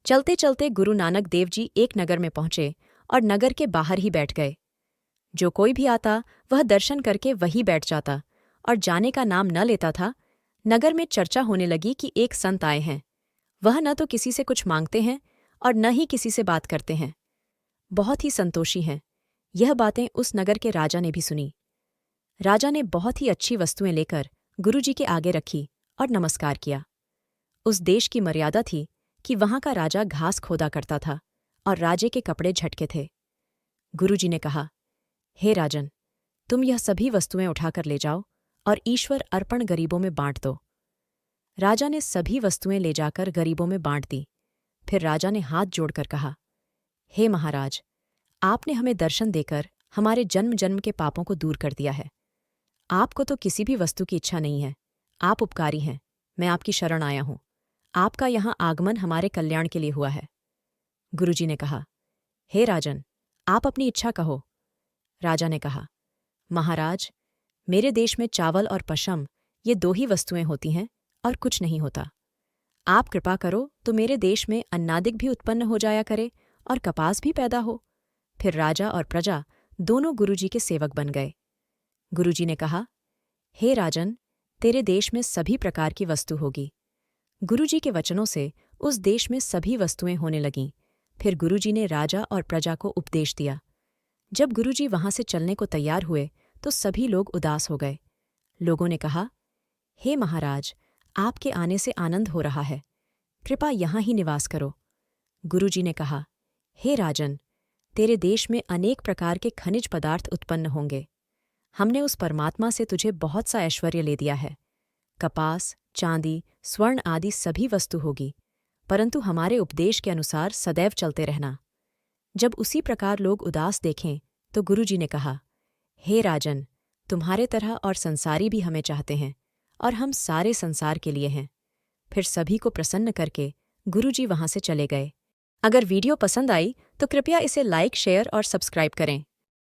चलते चलते गुरु नानक देव जी एक नगर में पहुंचे और नगर के बाहर ही बैठ गए। जो कोई भी आता वह दर्शन करके वहीं बैठ जाता और जाने का नाम न लेता था। नगर में चर्चा होने लगी कि एक संत आए हैं। वह न तो किसी से कुछ मांगते हैं और न ही किसी से बात करते हैं, बहुत ही संतोषी हैं। यह बातें उस नगर के राजा ने भी सुनी। राजा ने बहुत ही अच्छी वस्तुएं लेकर गुरुजी के आगे रखी और नमस्कार किया। उस देश की मर्यादा थी कि वहां का राजा घास खोदा करता था और राजे के कपड़े झटके थे। गुरुजी ने कहा, हे राजन, तुम यह सभी वस्तुएं उठाकर ले जाओ और ईश्वर अर्पण गरीबों में बांट दो। राजा ने सभी वस्तुएं ले जाकर गरीबों में बांट दी। फिर राजा ने हाथ जोड़कर कहा, हे महाराज, आपने हमें दर्शन देकर हमारे जन्म जन्म के पापों को दूर कर दिया है। आपको तो किसी भी वस्तु की इच्छा नहीं है। आप उपकारी हैं। मैं आपकी शरण आया हूं। आपका यहां आगमन हमारे कल्याण के लिए हुआ है। गुरुजी ने कहा, हे राजन, आप अपनी इच्छा कहो। राजा ने कहा, महाराज, मेरे देश में चावल और पशम ये दो ही वस्तुएं होती हैं और कुछ नहीं होता। आप कृपा करो तो मेरे देश में अन्नादिक भी उत्पन्न हो जाया करे और कपास भी पैदा हो। फिर राजा और प्रजा दोनों गुरुजी के सेवक बन गए। गुरुजी ने कहा, हे राजन, तेरे देश में सभी प्रकार की वस्तु होगी। गुरुजी के वचनों से उस देश में सभी वस्तुएं होने लगीं। फिर गुरुजी ने राजा और प्रजा को उपदेश दिया। जब गुरुजी वहां से चलने को तैयार हुए तो सभी लोग उदास हो गए। लोगों ने कहा, हे महाराज, आपके आने से आनंद हो रहा है। कृपा यहां ही निवास करो। गुरुजी ने कहा, हे राजन, तेरे देश में अनेक प्रकार के खनिज पदार्थ उत्पन्न होंगे। हमने उस परमात्मा से तुझे बहुत सा ऐश्वर्य ले दिया है। कपास, चांदी, स्वर्ण आदि सभी वस्तु होगी, परंतु हमारे उपदेश के अनुसार सदैव चलते रहना। जब उसी प्रकार लोग उदास देखें तो गुरुजी ने कहा, हे राजन, तुम्हारे तरह और संसारी भी हमें चाहते हैं और हम सारे संसार के लिए हैं। फिर सभी को प्रसन्न करके गुरुजी वहां से चले गए। अगर वीडियो पसंद आई तो कृपया इसे लाइक, शेयर और सब्सक्राइब करें।